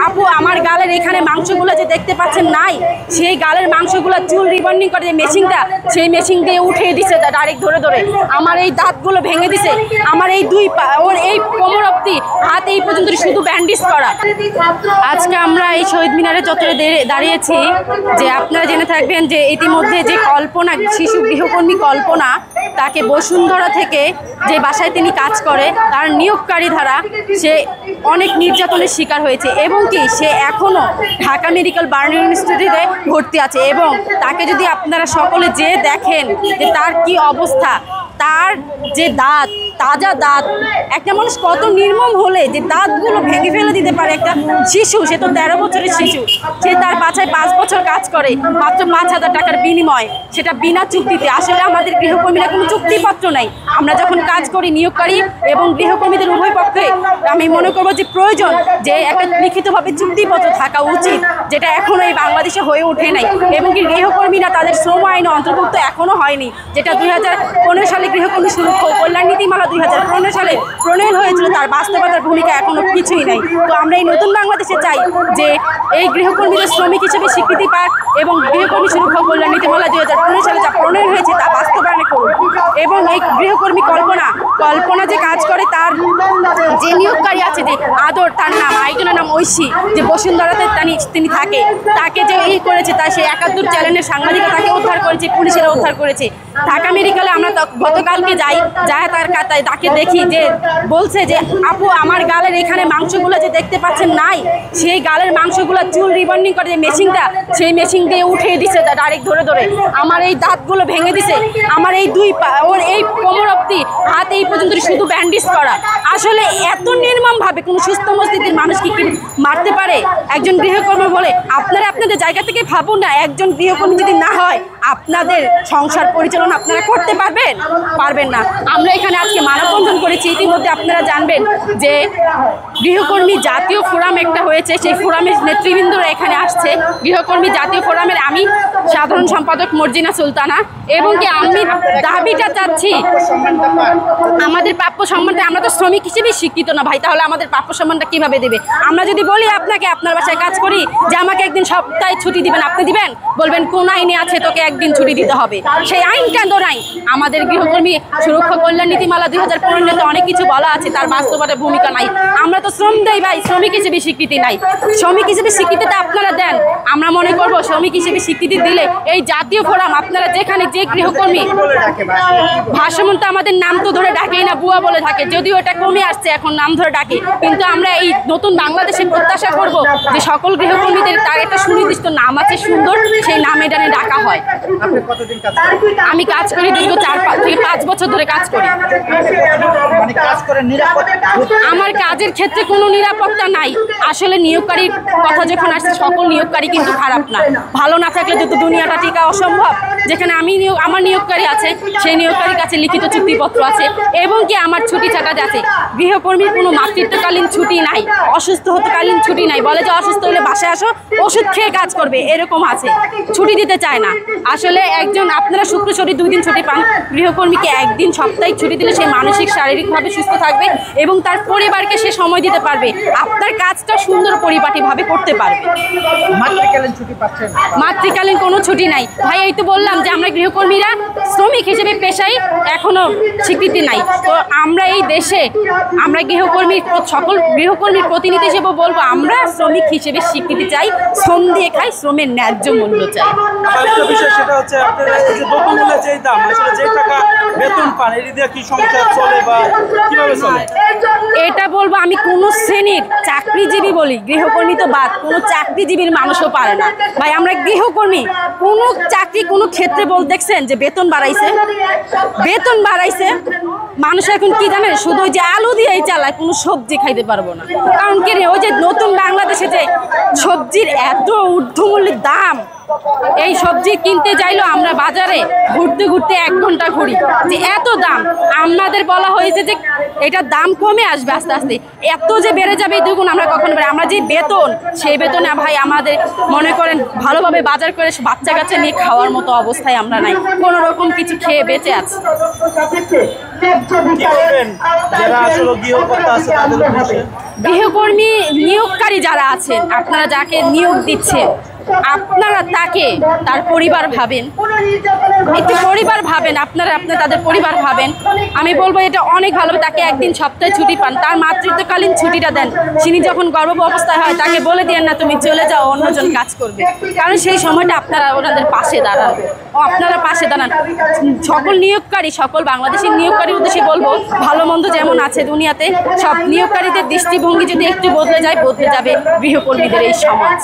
আপু আমার গালের এখানে মাংসগুলো যে দেখতে পাচ্ছেন নাই, সেই গালের মাংসগুলো চুল রিবন্ডিং করে যে মেশিনটা, সেই মেশিন দিয়ে উঠিয়ে দিছে ডাইরেক্ট ধরে ধরে। আমার এই দাঁতগুলো ভেঙে দিছে, আমার এই দুই পা, ওর এই কোমর অব্দি, হাত এই পর্যন্ত শুধু ব্যান্ডেজ করা। আজকে আমরা এই শহীদ মিনারের চত্বরে দাঁড়িয়েছি যে আপনারা জেনে থাকবেন যে ইতিমধ্যে যে কল্পনা, শিশু গৃহকর্মী কল্পনা, তাকে বসুন্ধরা থেকে যে বাসায় তিনি কাজ করে তার নিয়োগকারী ধারা সে অনেক নির্যাতনের শিকার হয়েছে এবং কি সে এখনও ঢাকা মেডিকেল বার্নিং ইনস্টিটিউটে ভর্তি আছে। এবং তাকে যদি আপনারা সকলে যে দেখেন যে তার কি অবস্থা, তার যে দাঁত, তাজা দাঁত, একটা মানুষ কত নির্মম হলে যে দাঁতগুলো ভেঙে ফেলে দিতে পারে একটা শিশু, সে তো 13 বছরের শিশু, সে তার পাছায় 5 বছর কাজ করে মাত্র 5,000 টাকার বিনিময়, সেটা বিনা চুক্তিতে। আসলে আমাদের গৃহকর্মীরা কোনো চুক্তিপত্র নাই। আমরা যখন কাজ করি নিয়োগকারী এবং গৃহকর্মীদের উভয় পক্ষে আমি মনে করবো যে প্রয়োজন যে একটা লিখিতভাবে চুক্তিপত্র থাকা উচিত, যেটা এখনও এই বাংলাদেশে হয়ে ওঠে নাই। এবং কি গৃহকর্মীরা তাদের শ্রম আইনে অন্তর্ভুক্ত এখনও হয়নি, যেটা 2015 সালে গৃহকর্মী সুরক্ষা কল্যাণ নীতিমালা 2015 সালে প্রণয়ন হয়েছিল, তার বাস্তবতার ভূমিকা এখনো কিছুই নাই। তো আমরা এই নতুন বাংলাদেশে চাই যে এই গৃহকর্মীদের শ্রমিক হিসেবে স্বীকৃতি পাক এবং গৃহকর্মী সুরক্ষা কল্যাণ নীতিমালা 2015 সালে যা প্রণয়ন হয়েছে তা বাস্তবায়ন করুন। এবং এই গৃহকর্মী কল্পনা যে কাজ করে, তার যে নিয়োগকারী আছে, যে আদর তার নাম, আরেকজনের নাম ঐশী, যে বসুন্ধরাতে তিনি থাকে, তাকে যে করেছে, তা সেই 71 চ্যানেলের সাংবাদিকরা তাকে উদ্ধার করেছে, পুলিশেরা উদ্ধার করেছে। ঢাকা মেডিকেলে আমরা গতকালকে যাই তাকে দেখি যে বলছে যে আপু আমার গালের এখানে মাংসগুলো যে দেখতে পাচ্ছেন নাই, সেই গালের মাংসগুলো চুল রিবন্ডিং করে যে মেশিনটা, সেই মেশিন দিয়ে উঠিয়ে দিছে ডাইরেক্ট ধরে ধরে। আমার এই দাঁতগুলো ভেঙে দিছে, আমার এই দুই পা, ওর এই কোমর অব্দি, হাত এই পর্যন্ত শুধু ব্যান্ডেজ করা। আসলে এত নির্মমভাবে কোনো সুস্থ মস্তিষ্কের মানুষ কি মারতে পারে একজন গৃহকর্মী বলে? আপনারা আপনাদের জায়গা থেকে ভাবুন না, একজন গৃহকর্মী যদি না হয় আপনাদের সংসার পরিচালনা আপনারা করতে পারবেন না। আমরা এখানে আজকে মানববন্ধন করেছি, ইতিমধ্যে আপনারা জানবেন যে গৃহকর্মী জাতীয় ফোরাম একটা হয়েছে, সেই ফোরামের নেতৃবৃন্দরা এখানে আসছে। গৃহকর্মী জাতীয় ফোরামের আমি সাধারণ সম্পাদক মর্জিনা সুলতানা, এবং কি আমি দাবিটা চাচ্ছি আমাদের প্রাপ্য সম্মানটা। আমরা তো শ্রমিক হিসেবে স্বীকৃত না ভাই, তাহলে আমাদের প্রাপ্য সম্মানটা কিভাবে দেবে? আমরা যদি বলি আপনাকে, আপনার বাসায় কাজ করি, যে আমাকে একদিন সপ্তাহে ছুটি দিবেন, আপনি দিবেন? বলবেন কোন আইনে আছে তোকে একদিন ছুটি দিতে হবে? সেই আইন কেন নাই? আমাদের গৃহকর্মী সুরক্ষা কল্যাণ নীতিমালা 2015-তে অনেক কিছু বলা আছে, তার বাস্তবতার ভূমিকা নাই। আমরা তো শ্রম দেই ভাই, শ্রমিক হিসেবে স্বীকৃতি নাই। শ্রমিক হিসেবে স্বীকৃতিটা আপনারা দেন। আমরা মনে করবো শ্রমিক হিসেবে স্বীকৃতি দিলে এই জাতীয় ফোরাম, আপনারা যেখানে যে গৃহকর্মী ভাষামন্ত, আমাদের নাম তো ধরে ডাকেই না, বুয়া বলে থাকে, যদিও এটা কমে আসছে, এখন নাম ধরে ডাকে। কিন্তু আমরা এই নতুন বাংলাদেশে প্রত্যাশা করব যে সকল গৃহকর্মীদের তার একটা সুনির্দিষ্ট নাম আছে, সুন্দর, সেই নামে ডানে ডাকা হয়। আমি কাজ করি দীর্ঘ 4 থেকে 5 বছর ধরে কাজ করি। আমার কাজের ক্ষেত্রে কোনো নিরাপত্তা নাই। আসলে নিয়োগকারীর কথা যখন আসছে, সকল নিয়োগকারী কিন্তু খারাপ না। ভালো না থাকলে তো দুনিয়াটা টিকা অসম্ভব। যেখানে আমার নিয়োগকারী আছে, সেই নিয়োগকারীর কাছে লিখিত চুক্তিপত্র আছে এবং কি আমার ছুটি ছাটা আছে। গৃহকর্মীর কোনো মাতৃত্বকালীন ছুটি নাই, অসুস্থ হতকালীন ছুটি নাই। বলে যে অসুস্থ হলে বাসায় আসো, ওষুধ খেয়ে কাজ করবে, এরকম আছে। ছুটি দিতে চায় না। আসলে একজন, আপনারা শুক্র শনি 2 দিন ছুটি পান, গৃহকর্মীকে একদিন সাপ্তাহিক ছুটি দিলে সে মানসিক শারীরিকভাবে সুস্থ থাকবে এবং তার পরিবারকে সে সময় দিতে পারবে, আপনার কাজটা সুন্দর পরিপাটিভাবে করতে পারবে। মাতৃকালীন কোনো ছুটি নাই ভাই। এই তো বললাম যে আমরা গৃহকর্মীরা শ্রমিক হিসেবে পেশায় এখনো স্বীকৃতি নাই। তো আমরা এই দেশে, আমরা সকল গৃহকর্মীর প্রতিনিধি হিসেবে বলবো, আমরা শ্রমিক হিসেবে স্বীকৃতি চাই, শ্রম দিয়ে খাই, শ্রমের ন্যায্য মূল্য চাই। সেটা হচ্ছে আপনারা এই যে দ্রব্যমূল্যের যে দাম, আসলে যে টাকা বেতন পান, এর দিয়ে কি সংসার চলে বা কিভাবে চলে? এটা বলবো আমি কোনো শ্রেণীর চাকরিজীবী বলি, গৃহকর্মী তো বাদ, কোনো চাকরিজীবীর মানুষও পারে না ভাই। আমরা গৃহকর্মী, কোনো চাকরি কোনো ক্ষেত্রে দেখছেন যে বেতন বাড়াইছে? মানুষ এখন কি জানে, শুধু ওই যে আলু দিয়েই চালায়, কোনো সবজি খাইতে পারবো না। কারণ কি, ওই যে নতুন বাংলাদেশে যে সবজির এত ঊর্ধ্বমূল্যের দাম, এই সবজি কিনতে চাইলেও আমরা বাজারে ঘুরতে ঘুরতে 1 ঘন্টা ঘুরি, যে এত দাম। আমাদের বলা হয়েছে যে এটার দাম কমে আসবে আস্তে আস্তে, এত যে বেড়ে যাবে দেখুন আমরা কখনো পারি। আমরা যে বেতন, সেই বেতনে ভাই আমাদের মনে করেন ভালোভাবে বাজার করে বাচ্চা কাচ্চা নিয়ে খাওয়ার মতো অবস্থায় আমরা নাই, কোনো রকম কিছু খেয়ে বেঁচে আছি। কি করবেন যারা আসলে গৃহকর্তা আছে তাদের উদ্দেশ্যে? গৃহকর্মী নিয়োগকারী যারা আছেন, আপনারা যাকে নিয়োগ দিচ্ছেন, আপনারা তাকে তার পরিবার ভাবেন, একটু পরিবার ভাবেন, আপনারা তাদের পরিবার ভাবেন। আমি বলবো এটা অনেক ভালো, তাকে একদিন সপ্তাহে ছুটি পান, তার মাতৃত্বকালীন ছুটিটা দেন। তিনি যখন গর্ভ অবস্থায় হয় তাকে বলে দিয়েন না তুমি চলে যাও, অন্যজন কাজ করবে, কারণ সেই সময়টা আপনারা ওনাদের পাশে দাঁড়ান, আপনারা পাশে দাঁড়ান। সকল নিয়োগকারী, সকল বাংলাদেশের নিয়োগকারীর উদ্দেশ্যে বলবো, ভালো মন্দ যেমন আছে দুনিয়াতে, সব নিয়োগকারীদের দৃষ্টিভঙ্গি যদি একটু বদলে যায়, বদলে যাবে গৃহকর্মীদের এই সমাজ।